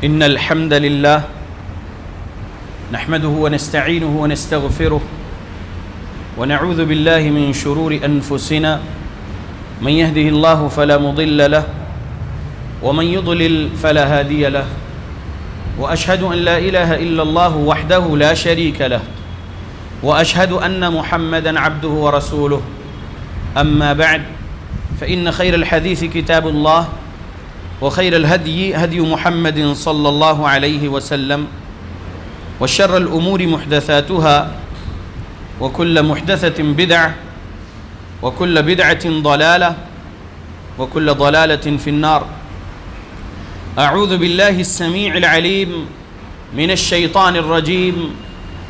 إن الحمد لله نحمده ونستعينه ونستغفره ونعوذ بالله من شرور أنفسنا من يهده الله فلا مضل له ومن يضلل فلا هادي له وأشهد أن لا إله إلا الله وحده لا شريك له وأشهد أن محمدا عبده ورسوله أما بعد فإن خير الحديث كتاب الله وخير الهدي هدي محمد صلى الله عليه وسلم وشر الأمور محدثاتها وكل محدثة بدعة وكل بدعة ضلالة وكل ضلالة في النار. أعوذ بالله السميع العليم من الشيطان الرجيم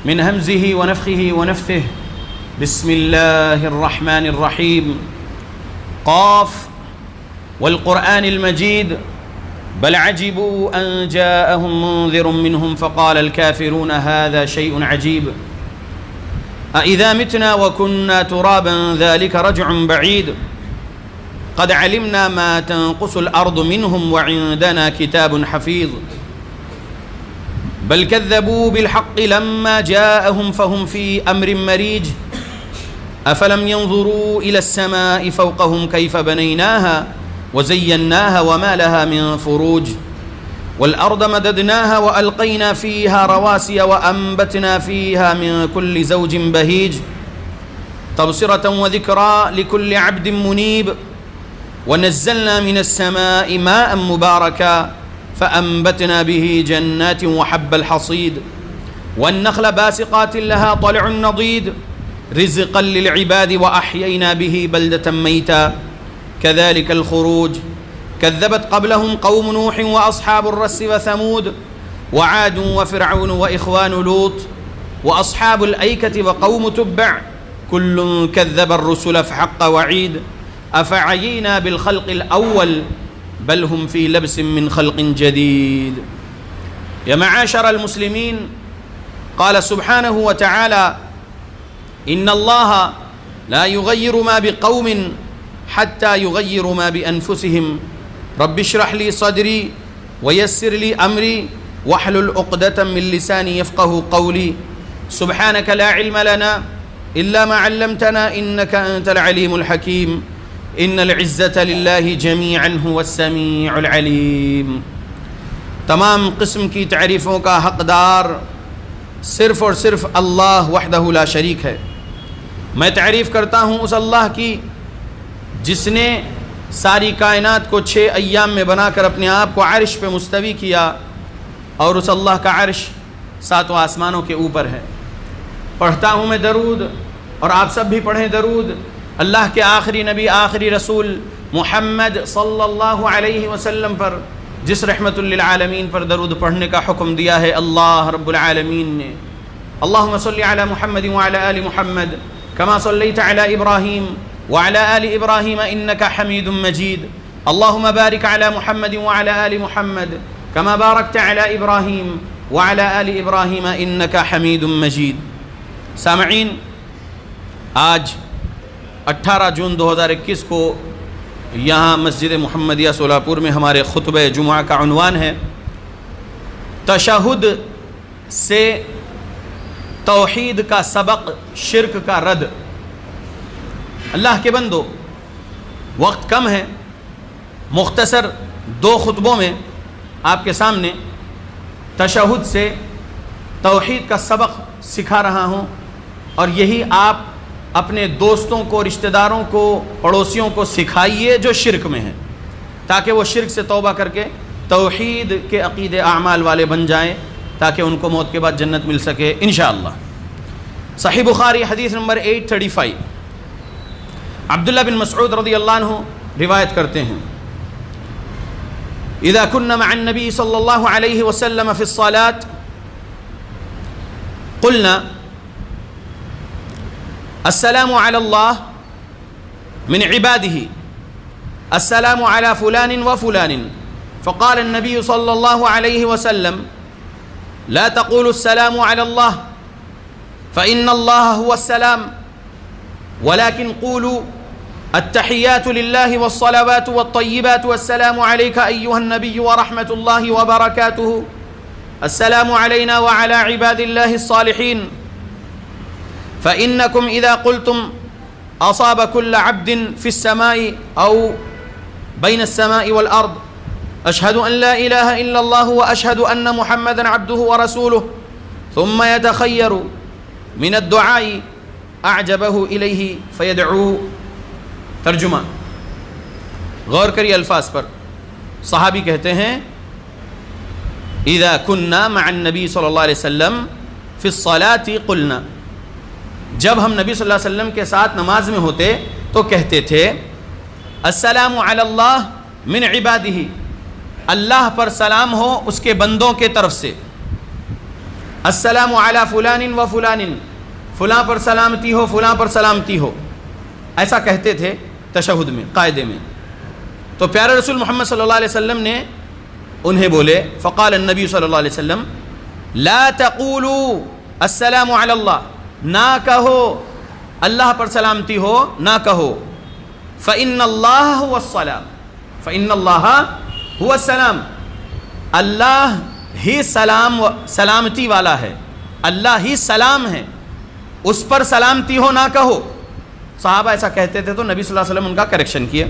من همزه ونفخه ونفثه. بسم الله الرحمن الرحيم. قاف والقرآن المجيد بل عجبوا أن جاءهم منذر منهم فقال الكافرون هذا شيء عجيب أإذا متنا وكنا ترابا ذلك رجع بعيد قد علمنا ما تنقص الأرض منهم وعندنا كتاب حفيظ بل كذبوا بالحق لما جاءهم فهم في أمر مريج أفلم ينظروا إلى السماء فوقهم كيف بنيناها وزيناها وما لها من فروج والأرض مددناها وألقينا فيها رواسي وأنبتنا فيها من كل زوج بهيج تبصرة وذكرى لكل عبد منيب ونزلنا من السماء ماء مباركا فأنبتنا به جنات وحب الحصيد والنخل باسقات لها طلع نضيد رزقا للعباد وأحيينا به بلدة ميتا كذلك الخروج كذبت قبلهم قوم نوح وأصحاب الرس وثمود وعاد وفرعون وإخوان لوط وأصحاب الأيكة وقوم تبع كل كذب الرسل فحق وعيد أفعينا بالخلق الأول بل هم في لبس من خلق جديد. يا معاشر المسلمين، قال سبحانه وتعالى إن الله لا يغير ما بقوم حتى يغيروا ما بأنفسهم رب اشرح لي صدري ويسر لي أمري واحلل عقدة من لساني يفقه قولي سبحانك لا علم لنا إلا ما علمتنا إنك أنت العليم الحكيم إن العزة لله جميعا هو السميع العليم. تمام قسم کی تعریفوں کا حقدار صرف اور صرف اللہ وحدہ لا شریک ہے. میں تعریف کرتا ہوں اس اللہ کی جس نے ساری کائنات کو 6 ایام میں بنا کر اپنے آپ کو عرش پہ مستوی کیا اور اس اللہ کا عرش 7 آسمانوں کے اوپر ہے. پڑھتا ہوں میں درود اور آپ سب بھی پڑھیں درود اللہ کے آخری نبی آخری رسول محمد صلی اللہ علیہ وسلم پر جس رحمت للعالمین پر درود پڑھنے کا حکم دیا ہے اللہ رب العالمین نے. اللہم صلی علی محمد وعلی آل محمد کما صلیت علی ابراہیم وعلى آل إبراهيم إنك حميد مجيد اللهم بارك على محمد وعلى آل محمد كما باركت على إبراهيم وعلى آل إبراهيم إنك حميد مجيد. سامعین، آج 18 جون 2021 کو یہاں مسجد محمدیہ سولاپور میں ہمارے خطبہ جمعہ کا عنوان ہے تشہد سے توحید کا سبق، شرک کا رد. اللہ کے بندو، وقت کم ہے، مختصر 2 خطبوں میں آپ کے سامنے تشہد سے توحید کا سبق سکھا رہا ہوں اور یہی آپ اپنے دوستوں کو، رشتہ داروں کو، پڑوسیوں کو سکھائیے جو شرک میں ہیں تاکہ وہ شرک سے توبہ کر کے توحید کے عقیدے اعمال والے بن جائیں تاکہ ان کو موت کے بعد جنت مل سکے انشاءاللہ. صحیح بخاری حدیث نمبر 835 عبداللہ بن مسعود رضی اللہ عنہ روایت کرتے ہیں اذا كنا مع النبي صلى الله عليه وسلم في الصلاة قلنا السلام على الله من عباده السلام على فلان وفلان فقال النبي صلى الله عليه وسلم لا تقولوا السلام على الله فإن الله هو السلام ولكن قولوا التحیات للہ والصلوات والطیبات والسلام علیک ایہا النبی ورحمۃ اللہ وبرکاتہ السلام علینا وعلی عباد اللہ الصالحین فإنکم اذا قلتم اصاب كل عبد في السماء او بين السماء والارض اشهد ان لا اله الا الله واشهد ان محمدا عبده ورسوله ثم يتخير من الدعاء اعجبه اليه فيدعو. ترجمہ، غور کریے الفاظ پر. صحابی کہتے ہیں اذا كنا مع النبي صلی اللہ علیہ وسلم في الصلاة قلنا، جب ہم نبی صلی اللہ علیہ وسلم کے ساتھ نماز میں ہوتے تو کہتے تھے السلام علی اللہ من عبادہ، اللہ پر سلام ہو اس کے بندوں کے طرف سے. السلام علی فلان و فلان، فلاں پر سلامتی ہو فلاں پر سلامتی ہو، ایسا کہتے تھے تشہد میں، قاعدے میں. تو پیارے رسول محمد صلی اللہ علیہ وسلم نے انہیں بولے فقال النبی صلی اللہ علیہ وسلم لا تقولوا السلام علی اللہ، نہ کہو اللہ پر سلامتی ہو، نہ کہو. فإن اللہ هو السلام، فإن اللہ هو السلام، اللہ ہی سلامتی والا ہے، اللہ ہی سلام ہے، اس پر سلامتی ہو نہ کہو. صحابہ ایسا کہتے تھے تو نبی صلی اللہ علیہ وسلم ان کا کریکشن کیا.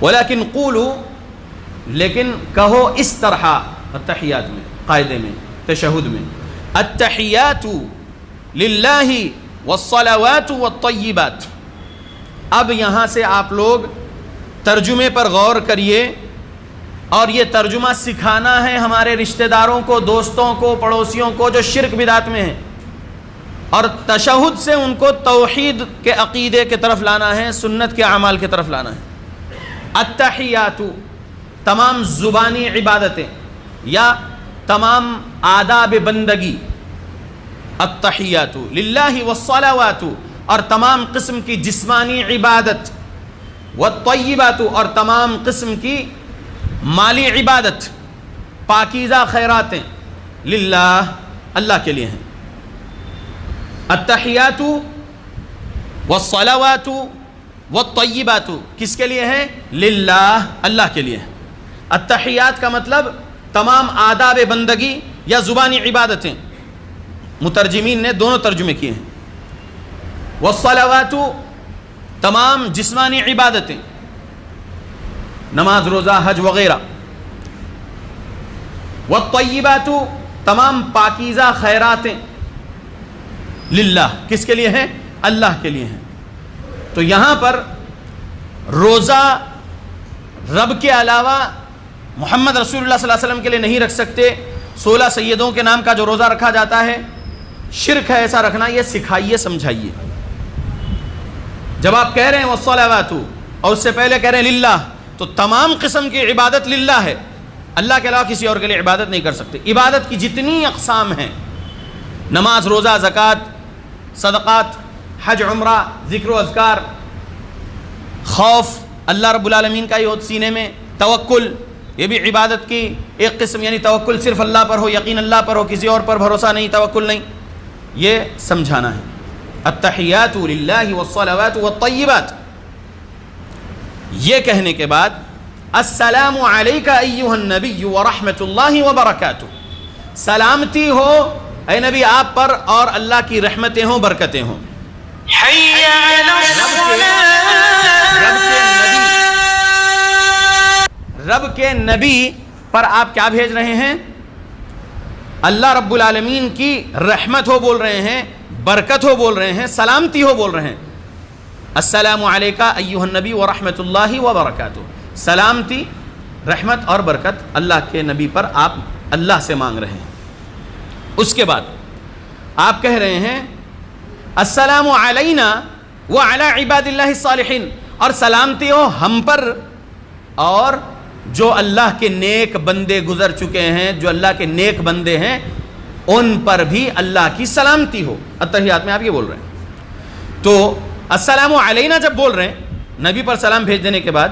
ولیکن قولوا، لیکن کہو اس طرح التحیات میں، قاعدے میں، تشہد میں التحیات للہ والصلوات والطیبات. اب یہاں سے آپ لوگ ترجمے پر غور کریے، اور یہ ترجمہ سکھانا ہے ہمارے رشتہ داروں کو، دوستوں کو، پڑوسیوں کو جو شرک بدعت میں ہیں، اور تشہد سے ان کو توحید کے عقیدے کی طرف لانا ہے، سنت کے اعمال کی طرف لانا ہے. التحیات تمام زبانی عبادتیں یا تمام آداب بندگی، التحیات للہ والصلوات، اور تمام قسم کی جسمانی عبادت، والطیبات، اور تمام قسم کی مالی عبادت، پاکیزہ خیراتیں، للہ اللہ کے لیے ہیں. التحیات والصلوات والطیبات کس کے لیے ہیں؟ للہ، اللہ کے لیے ہیں. التحیات کا مطلب تمام آداب بندگی یا زبانی عبادتیں، مترجمین نے دونوں ترجمے کیے ہیں. والصلوات تمام جسمانی عبادتیں، نماز، روزہ، حج وغیرہ. والطیبات تمام پاکیزہ خیراتیں، للہ کس کے لیے ہیں؟ اللہ کے لیے ہیں. تو یہاں پر روزہ رب کے علاوہ محمد رسول اللہ صلی اللہ علیہ وسلم کے لیے نہیں رکھ سکتے. 16 سیدوں کے نام کا جو روزہ رکھا جاتا ہے شرک ہے ایسا رکھنا. یہ سکھائیے، سمجھائیے. جب آپ کہہ رہے ہیں والصلوات اور اس سے پہلے کہہ رہے ہیں للہ، تو تمام قسم کی عبادت للہ ہے، اللہ کے علاوہ کسی اور کے لیے عبادت نہیں کر سکتے. عبادت کی جتنی اقسام ہیں، نماز، روزہ، زکوٰۃ، صدقات، حج، عمرہ، ذکر و اذکار، خوف اللہ رب العالمین کا ہی ہو سینے میں، توکل یہ بھی عبادت کی ایک قسم، یعنی توکل صرف اللہ پر ہو، یقین اللہ پر ہو، کسی اور پر بھروسہ نہیں، توکل نہیں. یہ سمجھانا ہے. التحیات للہ والصلوات والطیبات. یہ کہنے کے بعد السلام علیک ایہا النبی ورحمۃ اللہ وبرکاتہ، سلامتی ہو اے نبی آپ پر اور اللہ کی رحمتیں ہوں، برکتیں ہوں. حی علی الصلاۃ. رب کے نبی پر آپ کیا بھیج رہے ہیں؟ اللہ رب العالمین کی رحمت ہو بول رہے ہیں، برکت ہو بول رہے ہیں، سلامتی ہو بول رہے ہیں. السلام علیکہ ایہا النبی ورحمۃ اللہ وبرکاتہ، سلامتی، رحمت اور برکت اللہ کے نبی پر آپ اللہ سے مانگ رہے ہیں. اس کے بعد آپ کہہ رہے ہیں السلام علینا وعلی عباد اللہ الصالحین، اور سلامتی ہو ہم پر اور جو اللہ کے نیک بندے گزر چکے ہیں، جو اللہ کے نیک بندے ہیں ان پر بھی اللہ کی سلامتی ہو. التحیات میں آپ یہ بول رہے ہیں. تو السلام علینا جب بول رہے ہیں نبی پر سلام بھیج دینے کے بعد،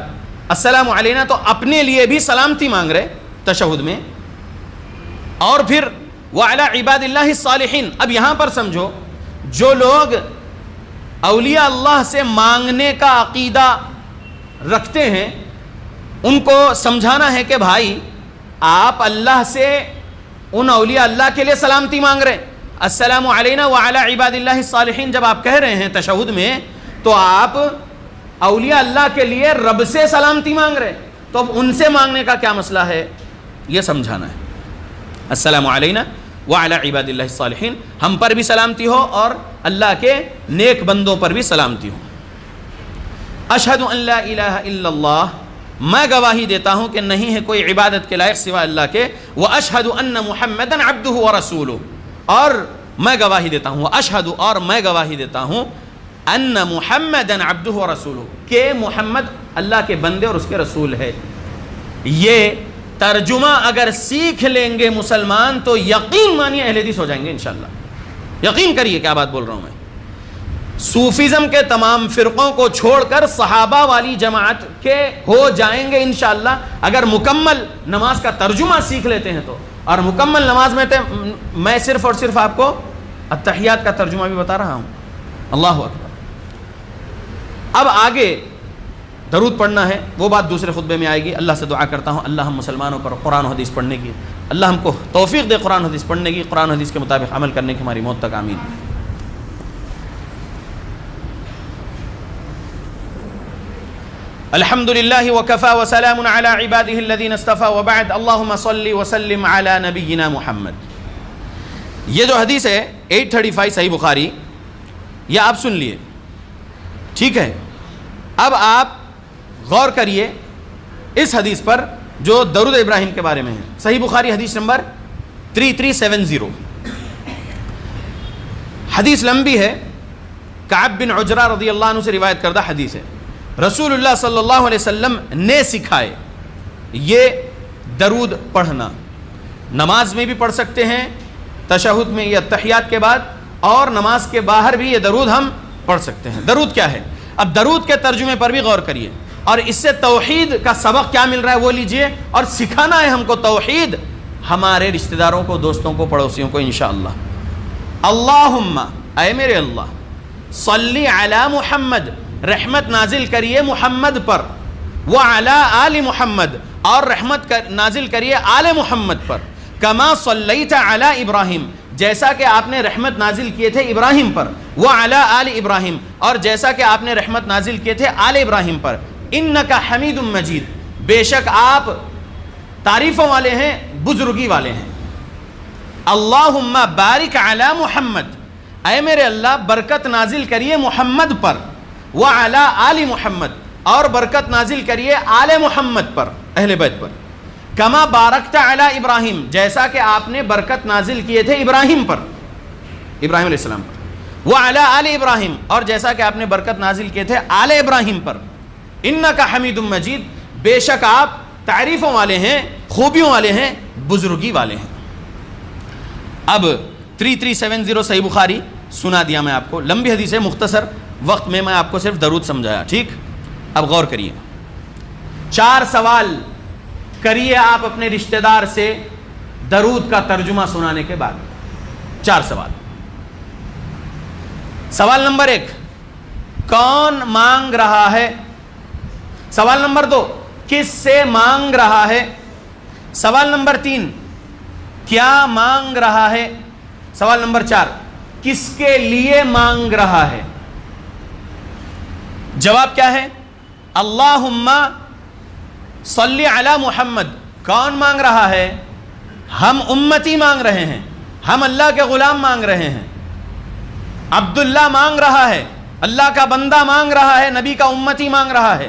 السلام علینا تو اپنے لیے بھی سلامتی مانگ رہے تشہد میں، اور پھر وعلی عباد اللہ الصالحین. اب یہاں پر سمجھو، جو لوگ اولیاء اللہ سے مانگنے کا عقیدہ رکھتے ہیں ان کو سمجھانا ہے کہ بھائی آپ اللہ سے ان اولیاء اللہ کے لیے سلامتی مانگ رہے ہیں. السلام علینا وعلی عباد اللہ الصالحین جب آپ کہہ رہے ہیں تشہد میں تو آپ اولیاء اللہ کے لیے رب سے سلامتی مانگ رہے ہیں, تو اب ان سے مانگنے کا کیا مسئلہ ہے یہ سمجھانا ہے. السلام علینا وعلی عباد اللہ الصالحین, ہم پر بھی سلامتی ہو اور اللہ کے نیک بندوں پر بھی سلامتی ہو. اشہد ان لا الہ الا اللہ, میں گواہی دیتا ہوں کہ نہیں ہے کوئی عبادت کے لائق سوا اللہ کے. واشہد ان محمدا عبدہ ورسولہ, اور میں گواہی دیتا ہوں, اشہد اور میں گواہی دیتا ہوں, ان محمدا عبدہ ورسولہ, کہ محمد اللہ کے بندے اور اس کے رسول ہے. یہ ترجمہ اگر سیکھ لیں گے مسلمان تو یقین مانیے اہل حدیث ہو جائیں گے انشاءاللہ. یقین کریے کیا بات بول رہا ہوں میں. صوفیزم کے تمام فرقوں کو چھوڑ کر صحابہ والی جماعت کے ہو جائیں گے انشاءاللہ اگر مکمل نماز کا ترجمہ سیکھ لیتے ہیں تو. اور مکمل نماز میں صرف اور صرف آپ کو التحیات کا ترجمہ بھی بتا رہا ہوں. اللہ اکبر. اب آگے درود پڑھنا ہے, وہ بات دوسرے خطبے میں آئے گی. اللہ سے دعا کرتا ہوں اللہ ہم مسلمانوں پر قرآن و حدیث پڑھنے کی, اللہ ہم کو توفیق دے قرآن و حدیث پڑھنے کی, قرآن و حدیث کے مطابق عمل کرنے کی ہماری موت تک. آمین. الحمد للہ وکفا وسلام علی عبادہ الذین اصطفى وبعد اللہم صلی وسلم علی نبینا محمد. یہ جو حدیث ہے 835 صحیح بخاری, یہ آپ سن لیے, ٹھیک ہے. اب آپ غور کریے اس حدیث پر جو درود ابراہیم کے بارے میں ہے. صحیح بخاری حدیث نمبر 3370. حدیث لمبی ہے, کعب بن عجرہ رضی اللہ عنہ سے روایت کردہ حدیث ہے. رسول اللہ صلی اللہ علیہ وسلم نے سکھائے یہ درود پڑھنا. نماز میں بھی پڑھ سکتے ہیں, تشہد میں یا تحیات کے بعد, اور نماز کے باہر بھی یہ درود ہم پڑھ سکتے ہیں. درود کیا ہے؟ اب درود کے ترجمے پر بھی غور کریے, اور اس سے توحید کا سبق کیا مل رہا ہے وہ لیجئے, اور سکھانا ہے ہم کو توحید ہمارے رشتہ داروں کو, دوستوں کو, پڑوسیوں کو انشاءاللہ. اللہم, اے میرے اللہ, صلی علی محمد, رحمت نازل کریے محمد پر, وعلی آل محمد, اور رحمت نازل کریے آل محمد پر, کما صلیت علی ابراہیم, جیسا کہ آپ نے رحمت نازل کیے تھے ابراہیم پر, وعلی آل ابراہیم, اور جیسا کہ آپ نے رحمت نازل کیے تھے آل ابراہیم پر, انک حمید مجید, بے شک آپ تعریفوں والے ہیں, بزرگی والے ہیں. اللہم بارک علی محمد, اے میرے اللہ برکت نازل کریے محمد پر, وعلی آل محمد, اور برکت نازل کریے آل محمد پر, اہل بیت پر, کما بارکت علی ابراہیم, جیسا کہ آپ نے برکت نازل کیے تھے ابراہیم پر, ابراہیم علیہ السلام پر, وعلی آل ابراہیم, اور جیسا کہ آپ نے برکت نازل کیے تھے آل ابراہیم پر, انک حمید مجید, بے شک آپ تعریفوں والے ہیں, خوبیوں والے ہیں, بزرگی والے ہیں. اب 3370 صحیح بخاری سنا دیا میں آپ کو, لمبی حدیث ہے, مختصر وقت میں آپ کو صرف درود سمجھایا, ٹھیک. اب غور کریے, 4 سوال کریے آپ اپنے رشتہ دار سے درود کا ترجمہ سنانے کے بعد. 4 سوال. سوال نمبر 1, کون مانگ رہا ہے؟ سوال نمبر 2, کس سے مانگ رہا ہے؟ سوال نمبر 3, کیا مانگ رہا ہے؟ سوال نمبر 4, کس کے لیے مانگ رہا ہے؟ جواب کیا ہے؟ اللہم صلی علی محمد, کون مانگ رہا ہے؟ ہم امتی مانگ رہے ہیں, ہم اللہ کے غلام مانگ رہے ہیں. عبداللہ مانگ رہا ہے, اللہ کا بندہ مانگ رہا ہے, نبی کا امتی مانگ رہا ہے.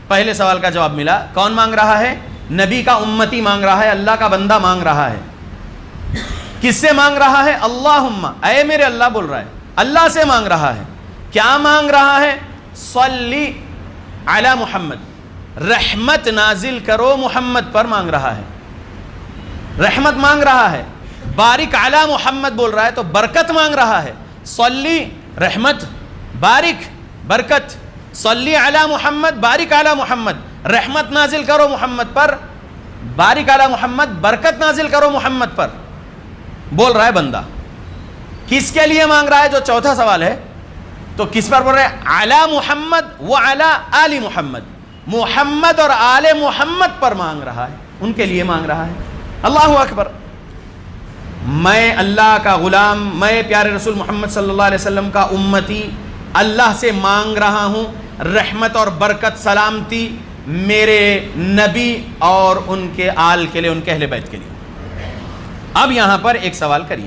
پہلے سوال کا جواب ملا, کون مانگ رہا ہے؟ نبی کا امتی مانگ رہا ہے, اللہ کا بندہ مانگ رہا ہے. کس سے مانگ رہا ہے؟ اللہم, اے میرے اللہ بول رہا ہے, اللہ سے مانگ رہا ہے. کیا مانگ رہا ہے؟ صلی علی محمد, رحمت نازل کرو محمد پر مانگ رہا ہے, رحمت مانگ رہا ہے. بارک علی محمد بول رہا ہے تو برکت مانگ رہا ہے. صلی رحمت, بارک برکت, صلی علی محمد, بارک علی محمد, رحمت نازل کرو محمد پر, بارک علی محمد, برکت نازل کرو محمد پر, بول رہا ہے بندہ. کس کے لیے مانگ رہا ہے؟ جو چوتھا سوال ہے, تو کس پر بول رہے ہیں؟ علی محمد و علی آل محمد، محمد اور آل محمد پر مانگ رہا ہے، ان کے لیے مانگ رہا ہے۔ اللہ اکبر۔ میں اللہ کا غلام، میں پیارے رسول محمد صلی اللہ علیہ وسلم کا امتی، اللہ سے مانگ رہا ہوں رحمت اور برکت سلامتی میرے نبی اور ان کے آل کے لیے، ان کے اہل بیت کے لیے۔ اب یہاں پر ایک سوال کریے،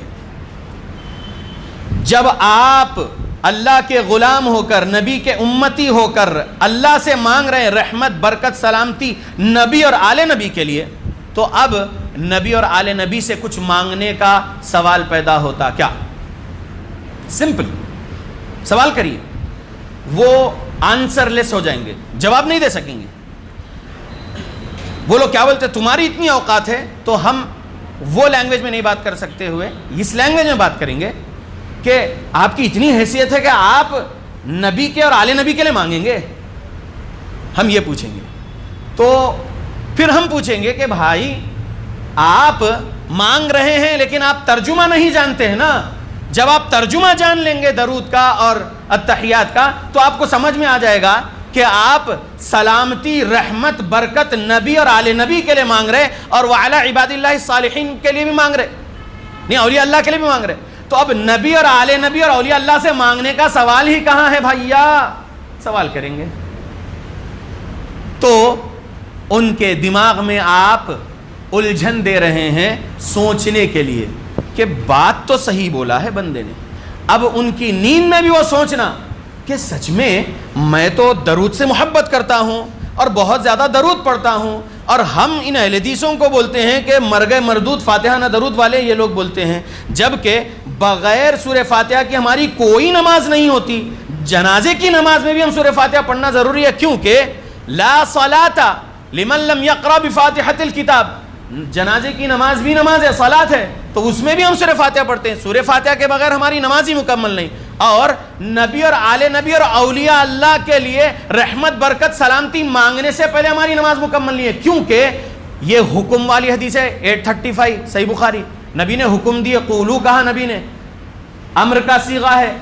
جب آپ اللہ کے غلام ہو کر، نبی کے امتی ہو کر اللہ سے مانگ رہے ہیں رحمت برکت سلامتی نبی اور آل نبی کے لیے، تو اب نبی اور آل نبی سے کچھ مانگنے کا سوال پیدا ہوتا کیا؟ سمپل سوال کریے، وہ آنسر لیس ہو جائیں گے، جواب نہیں دے سکیں گے۔ وہ لوگ کیا بولتے ہیں؟ تمہاری اتنی اوقات ہے تو ہم وہ لینگویج میں نہیں بات کر سکتے ہوئے اس لینگویج میں بات کریں گے کہ آپ کی اتنی حیثیت ہے کہ آپ نبی کے اور آل نبی کے لیے مانگیں گے؟ ہم یہ پوچھیں گے۔ تو پھر ہم پوچھیں گے کہ بھائی آپ مانگ رہے ہیں لیکن آپ ترجمہ نہیں جانتے ہیں نا۔ جب آپ ترجمہ جان لیں گے درود کا اور التحیات کا تو آپ کو سمجھ میں آ جائے گا کہ آپ سلامتی رحمت برکت نبی اور آل نبی کے لیے مانگ رہے اور وعلی عباد اللہ الصالحین کے لیے بھی مانگ رہے، نہیں اولیاء اللہ کے لیے بھی مانگ رہے۔ تو اب نبی اور آل نبی اور اولیاء اللہ سے مانگنے کا سوال ہی کہاں ہے بھائیا؟ سوال کریں گے تو ان کے دماغ میں آپ الجھن دے رہے ہیں سوچنے کے لیے کہ بات تو صحیح بولا ہے بندے نے۔ اب ان کی نیند میں بھی وہ سوچنا کہ سچ میں تو درود سے محبت کرتا ہوں اور بہت زیادہ درود پڑھتا ہوں، اور ہم ان اہل حدیثوں کو بولتے ہیں کہ مر گئے مردود فاتحہ نہ درود والے، یہ لوگ بولتے ہیں، جبکہ بغیر سورہ فاتحہ کی ہماری کوئی نماز نہیں ہوتی۔ جنازے کی نماز میں بھی ہم سورہ فاتحہ پڑھنا ضروری ہے، کیونکہ لا صلاۃ لمن لم یقرأ بفاتحۃ الکتاب، جنازے کی نماز بھی نماز ہے، صلاۃ ہے، تو اس میں بھی ہم سورہ فاتحہ پڑھتے ہیں۔ سورہ فاتحہ کے بغیر ہماری نماز ہی مکمل نہیں۔ اور نبی اور آل نبی اور اولیاء اللہ کے لیے رحمت برکت سلامتی مانگنے سے پہلے ہماری نماز مکمل نہیں ہے، کیونکہ یہ حکم والی حدیث ہے 835 صحیح بخاری۔ نبی نے حکم دیے، قولو کہا نبی نے، امر کا صیغہ ہے،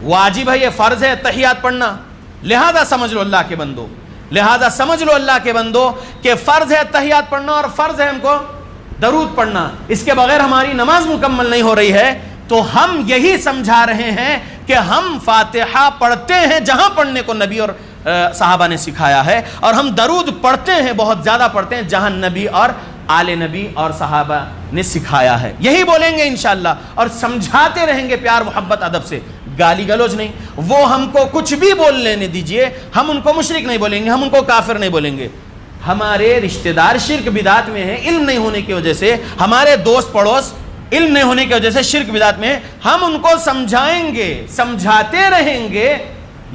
واجب ہے، یہ فرض ہے تحیات پڑھنا۔ لہذا سمجھ لو اللہ کے بندو، لہذا سمجھ لو اللہ کے بندو کہ فرض ہے تحیات پڑھنا اور فرض ہے ہم کو درود پڑھنا، اس کے بغیر ہماری نماز مکمل نہیں ہو رہی ہے۔ تو ہم یہی سمجھا رہے ہیں کہ ہم فاتحہ پڑھتے ہیں جہاں پڑھنے کو نبی اور صحابہ نے سکھایا ہے، اور ہم درود پڑھتے ہیں بہت زیادہ پڑھتے ہیں جہاں نبی اور آل نبی اور صحابہ نے سکھایا ہے۔ یہی بولیں گے انشاءاللہ، اور سمجھاتے رہیں گے پیار محبت ادب سے، گالی گلوچ نہیں۔ وہ ہم کو کچھ بھی بول لینے دیجئے، ہم ان کو مشرک نہیں بولیں گے، ہم ان کو کافر نہیں بولیں گے۔ ہمارے رشتہ دار شرک بدعت میں ہیں علم نہیں ہونے کی وجہ سے، ہمارے دوست پڑوس علم نہیں ہونے کی وجہ سے شرک بدعت میں، ہم ان کو سمجھائیں گے، سمجھاتے رہیں گے،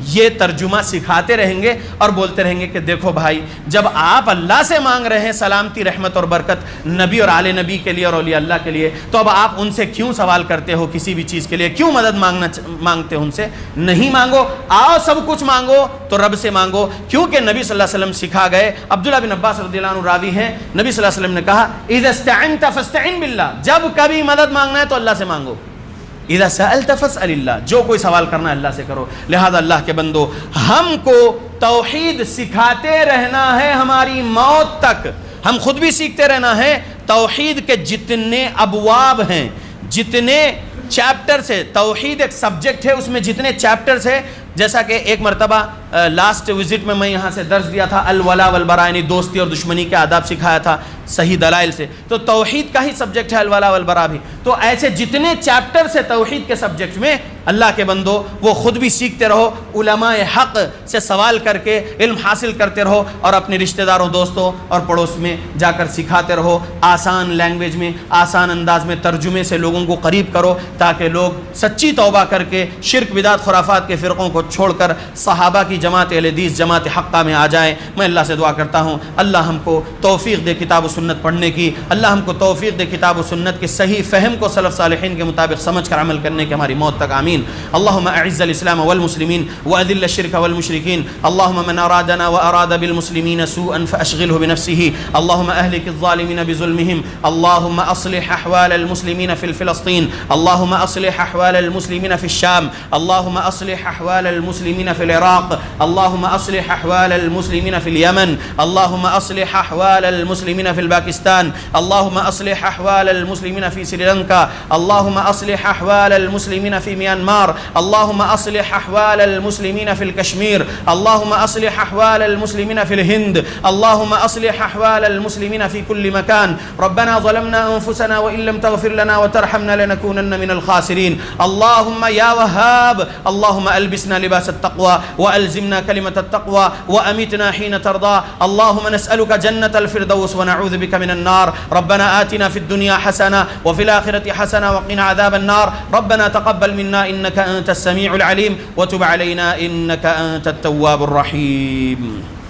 یہ ترجمہ سکھاتے رہیں گے اور بولتے رہیں گے کہ دیکھو بھائی، جب آپ اللہ سے مانگ رہے ہیں سلامتی رحمت اور برکت نبی اور آل نبی کے لیے اور اولیاء اللہ کے لیے، تو اب آپ ان سے کیوں سوال کرتے ہو کسی بھی چیز کے لیے؟ کیوں مدد مانگتے ہو ان سے؟ نہیں مانگو، آؤ سب کچھ مانگو تو رب سے مانگو، کیونکہ نبی صلی اللہ علیہ وسلم سکھا گئے۔ عبداللہ بن عباس رضی اللہ عنہ راوی ہیں، نبی صلی اللہ علیہ وسلم نے کہا اذا استعنت فاستعن باللہ، جب کبھی مدد مانگنا ہے تو اللہ سے مانگو۔ اذا سألت فاسأل اللہ، جو کوئی سوال کرنا ہے اللہ سے کرو۔ لہذا اللہ کے بندو، ہم کو توحید سکھاتے رہنا ہے ہماری موت تک، ہم خود بھی سیکھتے رہنا ہے۔ توحید کے جتنے ابواب ہیں، جتنے چیپٹرز ہے، توحید ایک سبجیکٹ ہے، اس میں جتنے چیپٹرز ہے، جیسا کہ ایک مرتبہ لاسٹ وزٹ میں یہاں سے درس دیا تھا، الولا والبراء، یعنی دوستی اور دشمنی کے آداب سکھایا تھا صحیح دلائل سے، تو توحید کا ہی سبجیکٹ ہے الولا والبراء بھی۔ تو ایسے جتنے چیپٹرز ہے توحید کے سبجیکٹ میں، اللہ کے بندو وہ خود بھی سیکھتے رہو، علماء حق سے سوال کر کے علم حاصل کرتے رہو، اور اپنے رشتہ داروں دوستوں اور پڑوس میں جا کر سکھاتے رہو، آسان لینگویج میں آسان انداز میں ترجمے سے لوگوں کو قریب کرو، تاکہ لوگ سچی توبہ کر کے شرک بدعت خرافات کے فرقوں کو چھوڑ کر صحابہ کی جماعت اہل حدیث جماعت حقہ میں آ جائیں۔ میں اللہ سے دعا کرتا ہوں اللہ ہم کو توفیق دے کتاب و سنت پڑھنے کی، اللہ ہم کو توفیق دے کتاب و سنت کے صحیح فہم کو سلف صالحین کے مطابق سمجھ کر عمل کرنے کی ہماری موت تک، آمین۔ اللہم اعز الاسلام والمسلمین واذل الشرک والمشرکین، اللہم من ارادنا واراد بالمسلمین سوءا فاشغله بنفسه، اللہم اہلک الظالمین بظلمهم، اللہم اصلح احوال المسلمین في فلسطین، اللہم اصلح احوال المسلمین في الشام، اللہم اصلح احوال المسلمین في العراق، اللہم اصلح احوال المسلمین في اليمن، اللہم اصلح احوال المسلمین في الباکستان، اللہم اصلح احوال المسلمین في سری لنکا، اللہم اصلح احوال المسلمین في میانمار، اللہم اصلح احوال المسلمین في الکشمیر، اللہم اصلح احوال المسلمین في الهند، اللہم اصلح احوال المسلمین في كل مكان، ربنا ظلمنا انفسنا وان لم تغفر لنا وترحمنا لنكونن من الخاسرین، اللہم یا وهاب، اللہم البسنا لباس التقوى والزمنا كلمة التقوى وامتنا حين ترضى، اللہم نسألك جنة الفردوس ونعوذ بك من النار، ربنا آتنا في الدنيا حسنة وفي الآخرة حسنة وقنا عذاب النار، ربنا تقبل منا إنك أنت السميع العليم وتب علينا إنك أنت التواب الرحيم.